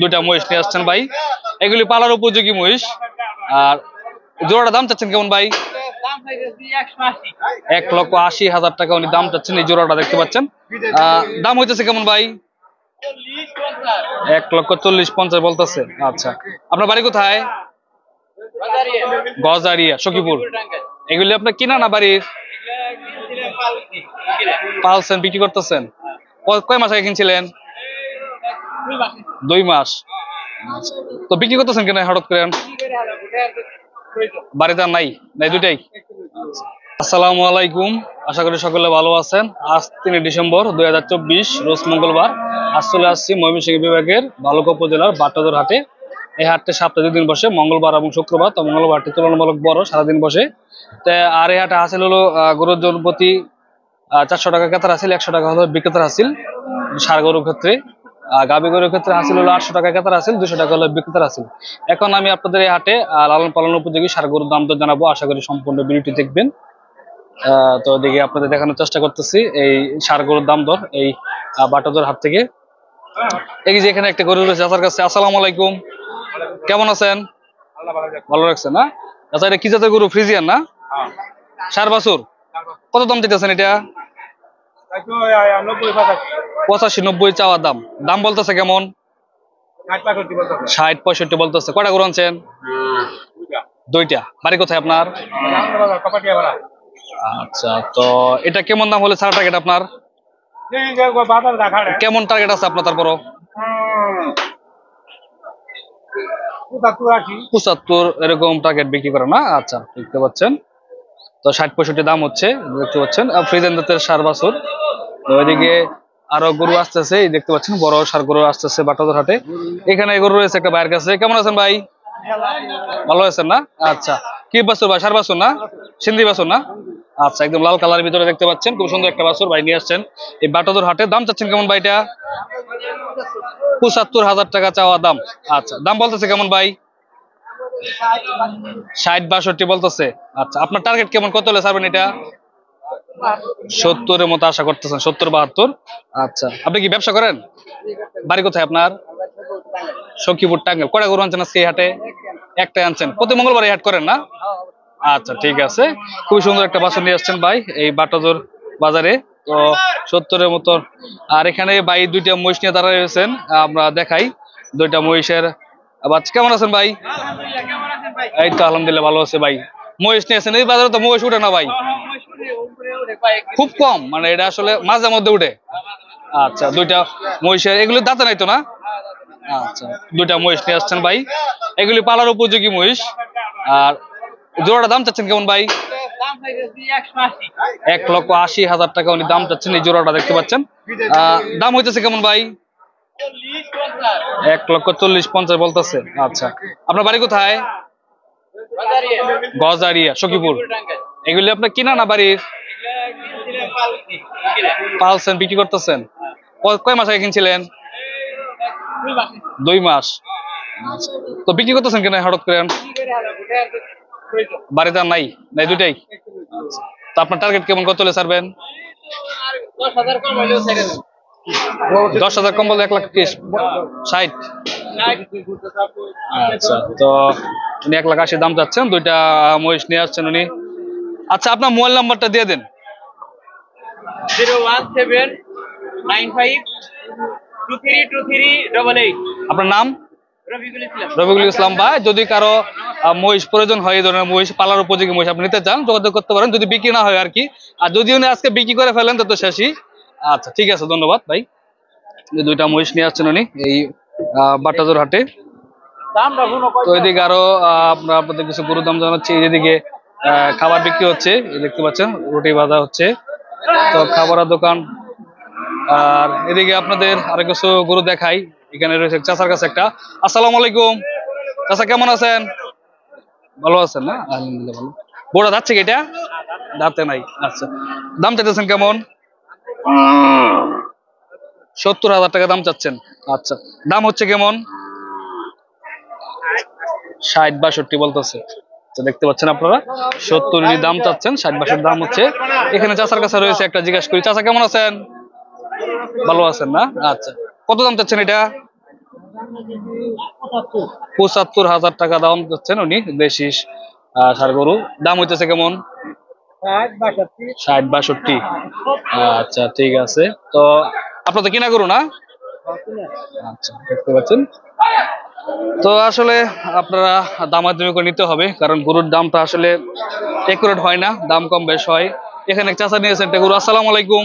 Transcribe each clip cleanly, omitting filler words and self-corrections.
দুইটা মহিষ নিয়ে আসছেন ভাই, এগুলি পালার উপযোগী মহিষ। আর জোড়াটা দাম চাচ্ছেন কেমন ভাই? 1,80,000 টাকা উনি দাম চাচ্ছেন এই জোড়াটা, দেখতে পাচ্ছেন। দাম হইতেছে কেমন ভাই? 1,40,50 বলতেছে। আচ্ছা, আপনার বাড়ি কোথায়? গজারিয়া, সখীপুর। এগুলি আপনার কিনা না বাড়ির? পালছেন, বিক্রি করতেছেন। কয় মাস আগে কিনছিলেন? 2 মাস। তো বিক্রি করতেছেন কেন হঠাৎ করে? বাড়িতে আর নাই দুইটাই। আসসালামু আলাইকুম, আশা করি সকলে ভালো আছেন। আজ 3 ডিসেম্বর 2024 রোজ মঙ্গলবার। আজ চলে আসছি ময়মনসিংহ বিভাগের ভালুকা উপজেলার বাটাদর হাটে। এই হাটে সপ্তাহে 2 দিন বসে, মঙ্গলবার এবং শুক্রবার। তো মঙ্গলবারটি তুলনামূলক বড়, সারাদিন বসে। আর এই হাটে হাসিল হলো গরুর জন প্রতি 400 টাকা ক্রেতার হাসিল, 100 টাকা হলো বিক্রেতার হাসিল। ষাঁড় গরুর ক্ষেত্রে, গাভী গরুর ক্ষেত্রে হাসিল হলো 800 টাকা ক্রেতার হাসিল, 200 টাকা হলো বিক্রেতার হাসিল। এখন আমি আপনাদের এই হাটে লালন পালন উপযোগী ষাঁড় গরুর দাম দর জানাবো। আশা করি সম্পূর্ণ ভিডিওটি দেখবেন। তো এদিকে আপনাদের দেখানোর চেষ্টা করতেছি এই ষাঁড় গরুর দাম দর এই বাটাদর হাট থেকে। এই যে এখানে একটা গরু রয়েছে চাচার কাছে। আসসালামু আলাইকুম, কেমন আছেন? ভালো রাখছেন না? আচ্ছা, এটা কি জাতের গরু? ফ্রিজিয়ান না? ষাঁড় বাছুর। কত দাম দিতেছেন এটা? 85-90 চাওয়া দাম। দাম বলতেছে কেমন? 60-65 বলতেছে। কয়টা গরু আনছেন? 2টা। বাড়ি কোথায় আপনার? আচ্ছা, তো এটা কেমন দাম হলে ছাড়া টার্গেট আপনার? কেমন টার্গেট আছে আপনার? তারপরও 75 এরকম টার্গেট বিক্রি করে না? আচ্ছা, দেখতে পাচ্ছেন। তো 60-65 দাম হচ্ছে, দেখতে পাচ্ছেন। ফ্রিজিয়ান জাতের ষাঁড় বাছুর। তো ওইদিকে আরো গরু আসতেছে, দেখতে পাচ্ছেন বড় ষাঁড় গরু আসতেছে বাটাদর হাটে। এখানে গরু রয়েছে একটা ভাইয়ের কাছে। কেমন আছেন ভাই? ভালো আছেন না? আচ্ছা, কি বাছুর ভাই? ষাঁড় বাছুর না? সিন্ধি বাছুর না? আচ্ছা, একদম লাল কালারের ভিতরে দেখতে পাচ্ছেন, খুব সুন্দর একটা বাছুর ভাই নিয়ে আসছেন এই বাটাদর হাটে। দাম চাচ্ছেন কেমন ভাই? এটা 75,000 টাকা চাওয়া দাম। আচ্ছা, দাম বলতেছে কেমন ভাই? 60-62 বলতেছে। আচ্ছা, আপনার টার্গেট কেমন? কত হলে ছাড়বেন এটা? 70 এর মতো আশা করতেছেন, 70-72। আচ্ছা, আপনি কি ব্যবসা করেন? বাড়ি কোথায় আপনার? সখীপুর, টাঙ্গাইল। কয়টা গরু আনছেন আজকে এই হাটে? একটাই আনছেন। প্রতি মঙ্গলবার এই হাট করেন না? আচ্ছা, ঠিক আছে। খুবই সুন্দর একটা বাছুর নিয়ে আসছেন ভাই এই বাটাদর বাজারে। তো 70 এর মতো। আর এখানে ভাই 2টা মহিষ নিয়ে দাঁড়ায় রয়েছেন, আমরা দেখাই 2টা মহিষের বাচ্চা। কেমন আছেন ভাই? এই তো আলহামদুলিল্লাহ ভালো আছে ভাই। মহিষ নিয়ে আসছেন, এই বাজারে তো মহিষ উঠে না ভাই, খুব কম, মানে এটা আসলে মাঝে মধ্যে উঠে। আচ্ছা, 2টা মহিষের, এগুলি দাঁতে নাই তো না? আচ্ছা, 2টা মহিষ নিয়ে আসছেন ভাই, এগুলি পালার উপযোগী মহিষ। আর জোড়াটা দাম চাচ্ছেন কেমন ভাই? 1,80,000 টাকা উনি দাম চাচ্ছেন এই জোড়াটা, দেখতে পাচ্ছেন। দাম হইতেছে কেমন ভাই? 1,40,50 বলতেছে। আচ্ছা, আপনার বাড়ি কোথায়? গজারিয়া, সখীপুর। এগুলি আপনার কিনা না বাড়ির? পালছেন, বিক্রি করতেছেন। কয় মাস আগে কিনছিলেন? 2 মাস। তো বিক্রি করতেছেন কেন হঠাৎ করে? বাড়িতে আর নাই দুইটাই। তো আপনার টার্গেট কেমন? কত হলে ছাড়বেন? 10,000 কম বলতে 1,60,000। আচ্ছা, তো উনি 1,80,000 দাম চাচ্ছেন। 2টা মহিষ নিয়ে আসছেন উনি। আচ্ছা, আপনার মোবাইল নাম্বারটা দিয়ে দেন। 01795232388। আপনার নাম? রবিকুল ইসলাম ভাই। যদি কারো মহিষ প্রয়োজন হয়, এই ধরনের মহিষ পালার উপযোগী মহিষ আপনি নিতে চান, যোগাযোগ করতে পারেন, যদি বিক্রি না হয় আর কি। আর যদি উনি আজকে বিক্রি করে ফেলেন তো শেষই। আচ্ছা, ঠিক আছে, ধন্যবাদ ভাই। 2টা মহিষ নিয়ে আসছেন উনি এই বাটাদর হাটে। তো এদিকে আরো আপনাদের কিছু গরুর দাম জানাচ্ছি। এদিকে খাবার বিক্রি হচ্ছে, দেখতে পাচ্ছেন রুটি ভাজা হচ্ছে, তো খাবারের দোকান। আর এদিকে আপনাদের আরো কিছু গরু দেখাই। এখানে রয়েছে চাচার কাছে একটা। আসসালামু আলাইকুম চাচা, কেমন আছেন? ভালো আছেন না? আলহামদুলিল্লাহ ভালো। বড় যাচ্ছে কি এটা? দাঁতে নাই। আচ্ছা, দাম চাইতেছেন কেমন? 70,000 টাকা দাম চাচ্ছেন। আচ্ছা, দাম হচ্ছে কেমন? 60-62 বলতেছে। তো দেখতে পাচ্ছেন আপনারা 70 দাম চাচ্ছেন, 60-62 দাম হচ্ছে। এখানে চাচার কাছে রয়েছে একটা, জিজ্ঞাসা করি। চাচা কেমন আছেন? ভালো আছেন না? আচ্ছা, কত দাম চাচ্ছেন এটা? ৭৫,০০০ টাকা দাম দিচ্ছেন উনি দেশি ষাঁড় গরু। দাম হইতেছে কেমন? ৬০-৬২। আচ্ছা ঠিক আছে। তো আপনাদের কিনা গরু না? আচ্ছা দেখতে পাচ্ছেন। তো আসলে আপনারা দামাদামি করে নিতে হবে, কারণ গরুর দামটা আসলে একুরেট হয় না, দাম কম বেশ হয়। এখানে চাচা নিয়েছেন একটা গরু। আসসালামু আলাইকুম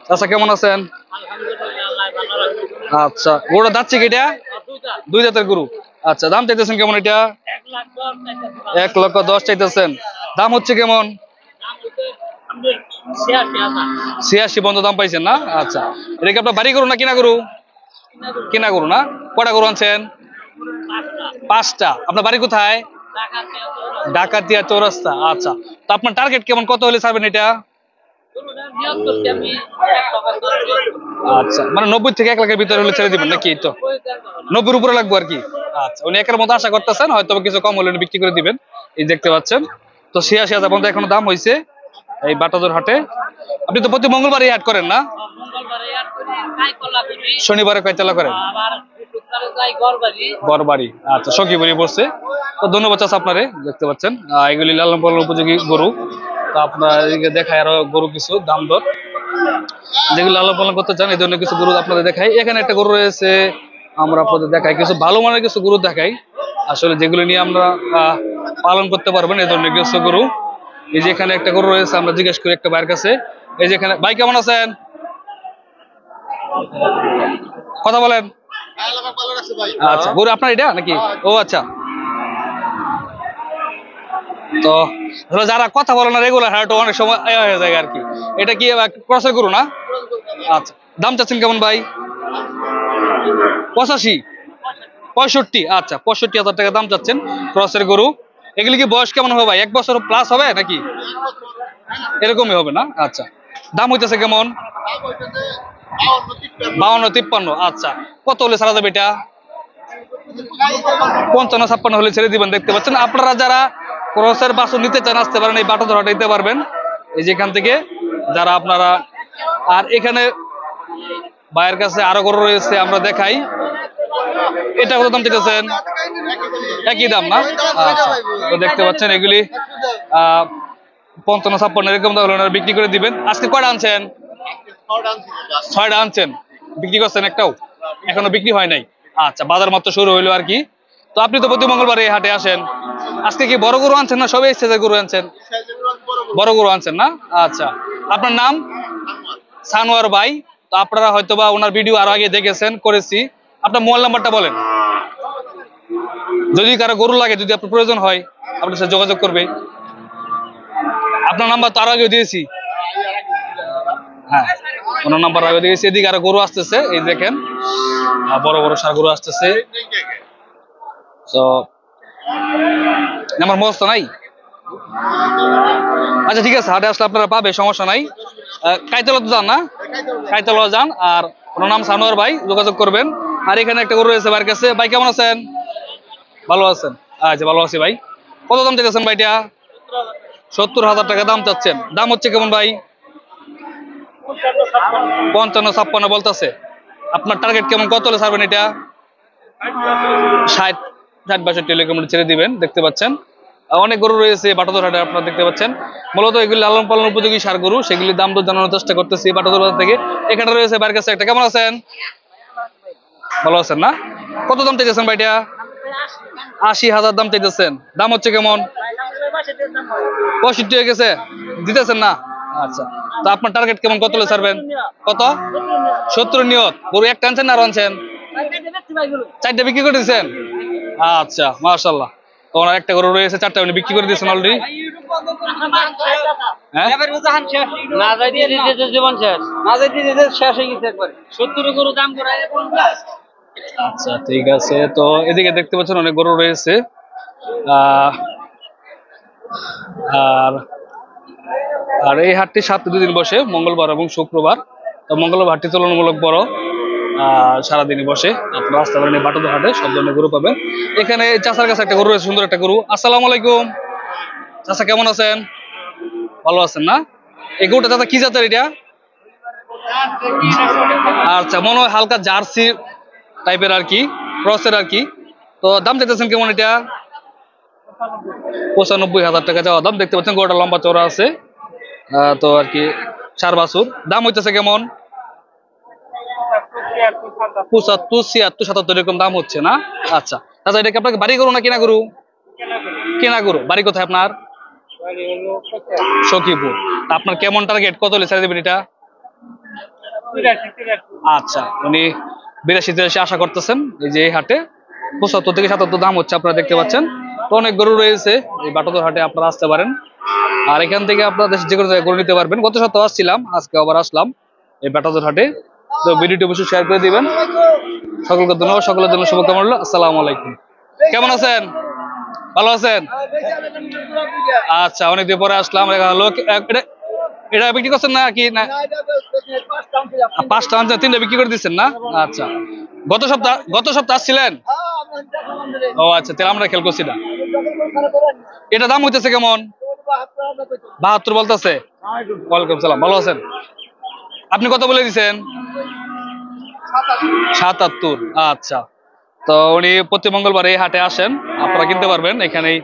চাচা, কেমন আছেন? আচ্ছা, গরুটা যাচ্ছে কি এটা? 2 জাতের গরু। আচ্ছা, দাম চাইতেছেন কেমন এটা? 1,10,000 চাইতেছেন। দাম হচ্ছে কেমন? 86 পর্যন্ত দাম পাইছেন না? আচ্ছা, এটা কি আপনার বাড়ি গরু না কিনা গরু? কিনা গরু না? কটা গরু আনছেন? 5টা। আপনার বাড়ি কোথায়? ডাকাতিয়া চৌরাস্তা। আচ্ছা, তো আপনার টার্গেট কেমন, কত হলে ছাড়বেন এটা? আচ্ছা, মানে 90 থেকে 1 লাখের ভিতরে হলে ছেড়ে দিবেন নাকি? তো 90-এর উপরে লাগবে আর কি। আচ্ছা, উনি 1-এর মতো আশা করতেছেন, হয়তো কিছু কম হলে বিক্রি করে দিবেন। এই দেখতে পাচ্ছেন। তো 86,000 পর্যন্ত এখনো দাম হয়েছে এই বাটাদোর হাটে। আপনি তো প্রতি মঙ্গলবারই হাট করেন না? শনিবারে কয়তলা করেন? গড়বাড়ি। আচ্ছা, সখীপুরি বসছে। তো ধন্যবাদ চাচা আপনারে। দেখতে পাচ্ছেন এগুলি লালন পালন উপযোগী গরু। তো আপনার এদিকে দেখায় আরো গরু কিছু দাম দর, যেগুলো লালন পালন করতে চান এই ধরনের কিছু গরু আপনাদের দেখাই। এখানে একটা গরু রয়েছে, আমরা আপনাদের দেখাই কিছু ভালো মানের কিছু গরু দেখাই, আসলে যেগুলো নিয়ে আমরা পালন করতে পারবেন এই ধরনের কিছু গরু। এই যে এখানে একটা গরু রয়েছে, আমরা জিজ্ঞেস করি একটা ভাইয়ের কাছে। এই যে এখানে ভাই, কেমন আছেন? কথা বলেন। আচ্ছা, গরু আপনার এটা নাকি? ও আচ্ছা। তো যারা কথা বলে না রেগুলার হাটে অনেক সময় হয়ে যায় আর কি। এটা কি ক্রসের গরু না? আচ্ছা, দাম চাচ্ছেন কেমন ভাই? 85, 65। আচ্ছা, 65,000 টাকা দাম চাচ্ছেন ক্রসের গরু। এগুলি কি বয়স কেমন হবে ভাই? 1 বছর প্লাস হবে নাকি? এরকমই হবে না? আচ্ছা, দাম হইতেছে কেমন? 52-53। আচ্ছা, কত হলে ছাড়া যাবে এটা? 55-56 হলে ছেড়ে দিবেন। দেখতে পাচ্ছেন, আপনারা যারা ক্রসের বাছুর নিতে চান আসতে পারেন, এই বাটাদোর হাটে নিতে পারবেন এই যেখান থেকে, যারা আপনারা। আর এখানে ভাইয়ের কাছে আরো গরু রয়েছে, আমরা দেখাই। এটা কত দাম চাইতেছেন? একই দাম না? আচ্ছা, তো দেখতে পাচ্ছেন এগুলি 55-56 এরকম দাম হলে বিক্রি করে দিবেন। আজকে কয়টা আনছেন? 6টা আনছেন। বিক্রি করছেন একটাও? এখনো বিক্রি হয় নাই। আচ্ছা, বাজার মাত্র শুরু হইলো আর কি। তো আপনি তো প্রতি মঙ্গলবার এই হাটে আসেন, আজকে কি বড় গরু আনছেন না সবাই সাইজের গরু আনছেন? বড় গরু আনছেন না? আচ্ছা, আপনার নাম? সানোয়ার ভাই। তো আপনারা হয়তো বা ওনার ভিডিও আরো আগে দেখেছেন, করেছি। আপনার মোবাইল নাম্বারটা বলেন, যদি কারো গরু লাগে, যদি আপনার প্রয়োজন হয় আপনার সাথে যোগাযোগ করবে। আপনার নাম্বার তো আরো আগে দিয়েছি। হ্যাঁ, ওনার নাম্বার আগে দিয়েছি। এদিকে আরো গরু আসতেছে, এই দেখেন বড় বড় ষাঁড় গরু আসতেছে। তো আমার মস্ত নাই। আচ্ছা ঠিক আছে, হাটে আসলে আপনারা পাবে, সমস্যা নাই। কাইতলা তো যান না? কাইতলা যান। আর ওনার নাম সানোয়ার ভাই, যোগাযোগ করবেন। আর এখানে একটা গরু রয়েছে ভাইয়ের কাছে। ভাই, কেমন আছেন? ভালো আছেন? আচ্ছা, ভালো আছি ভাই। কত দাম চাইতেছেন ভাইটা? 70,000 টাকা দাম চাচ্ছেন। দাম হচ্ছে কেমন ভাই? 55-56 বলতেছে। আপনার টার্গেট কেমন, কত হলে ছাড়বেন এটা? 60-62 ছেড়ে দিবেন। দেখতে পাচ্ছেন অনেক গরু রয়েছে বাটাদোর হাটে, আপনারা দেখতে পাচ্ছেন। মূলত এগুলি লালন পালন উপযোগী ষাঁড় গরু, সেগুলির দাম দর জানানোর চেষ্টা করতেছি বাটাদোর বাজার থেকে। এখানে রয়েছে ভাইয়ের কাছে একটা। কেমন আছেন? ভালো আছেন না? কত দাম চাইতেছেন ভাইটা? 80,000 দাম চাইতেছেন। দাম হচ্ছে কেমন? 65 হয়ে গেছে, দিতেছেন না? আচ্ছা, তো আপনার টার্গেট কেমন, কত হলে ছাড়বেন? কত? 70 নিয়ত। গরু একটা আনছেন না আরো আনছেন? 4টা বিক্রি করে দিচ্ছেন? আচ্ছা, মাশাআল্লাহ। তো ওনার একটা গরু রয়েছে, 4টা উনি বিক্রি করে দিয়েছেন অলরেডি। হ্যাঁ, আচ্ছা ঠিক আছে। তো এদিকে দেখতে পাচ্ছেন অনেক গরু রয়েছে। আর আর এই হাটটি সপ্তাহে 2 দিন বসে, মঙ্গলবার এবং শুক্রবার। তো মঙ্গলবার হাটটি তুলনামূলক বড়, সারাদিনই বসে। আপনারা আসতে পারেন এই বাটাদোর হাটে, সব ধরনের গরু পাবেন। এখানে চাচার কাছে একটা গরু রয়েছে, সুন্দর একটা গরু। আসসালামু আলাইকুম চাচা, কেমন আছেন? ভালো আছেন না? এই গরুটা চাচা কি জাতের এটা? আচ্ছা, মনে হয় হালকা জার্সি টাইপের আর কি, ক্রসের আর কি। তো দাম চাইতেছেন কেমন এটা? 95,000 টাকা চাওয়া দাম। দেখতে পাচ্ছেন গরুটা লম্বা চওড়া আছে। তো আর কি সার বাছুর দাম হইতেছে কেমন? 75, 76, 77 এরকম দাম হচ্ছে না? আচ্ছা আচ্ছা, এটা কি আপনাকে বাড়ি গরু না কেনা গরু? কেনা গরু। বাড়ি কোথায় আপনার? সখীপুর। আপনার কেমন টার্গেট, কত হলে ছেড়ে দেবেন এটা? আচ্ছা, উনি 82-83 আশা করতেছেন এই যে এই হাটে। 75 থেকে 77 দাম হচ্ছে, আপনারা দেখতে পাচ্ছেন। তো অনেক গরু রয়েছে এই বাটুয়ার হাটে, আপনারা আসতে পারেন। আর এখান থেকে আপনারা দেশে যে কোনো জায়গায় গরু নিতে পারবেন। গত সপ্তাহে আসছিলাম, আজকে আবার আসলাম এই বাটুয়ার হাটে। তো ভিডিওটি অবশ্যই শেয়ার করে দিবেন। সকলকে ধন্যবাদ, সকলের জন্য শুভকামনা রইল। আসসালামু আলাইকুম। কেমন আছেন? ভালো আছেন? আচ্ছা, অনেকদিন পরে আসলাম। এটা বিক্রি করছেন না কি না? 5টা আনছেন, 3টা বিক্রি করে দিচ্ছেন না? আচ্ছা, গত সপ্তাহ আসছিলেন? ও আচ্ছা, তাহলে আমরা খেয়াল করছি না। এটা দাম হইতেছে কেমন? 72 বলতেছে। ওয়ালাইকুম সালাম, ভালো আছেন? আপনি কত বলে দিচ্ছেন? 77। আচ্ছা, তো উনি প্রতি মঙ্গলবার এই হাটে আসেন, আপনারা কিনতে পারবেন। এখানেই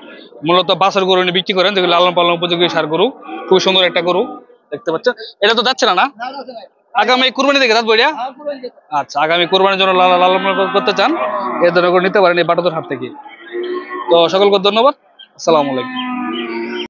মূলত বাছুর গরু উনি বিক্রি করেন, যেগুলো লালন পালন উপযোগী সার গরু। খুব সুন্দর একটা গরু দেখতে পাচ্ছেন। এটা তো যাচ্ছে না না? আগামী কুরবানি থেকে যাচ্ছে বইটা? আচ্ছা, আগামী কুরবানির জন্য লালন পালন করতে চান, এই ধরনের গরু নিতে পারেন এই বাটাদুর হাট থেকে। তো সকলকে ধন্যবাদ। আসসালামু আলাইকুম।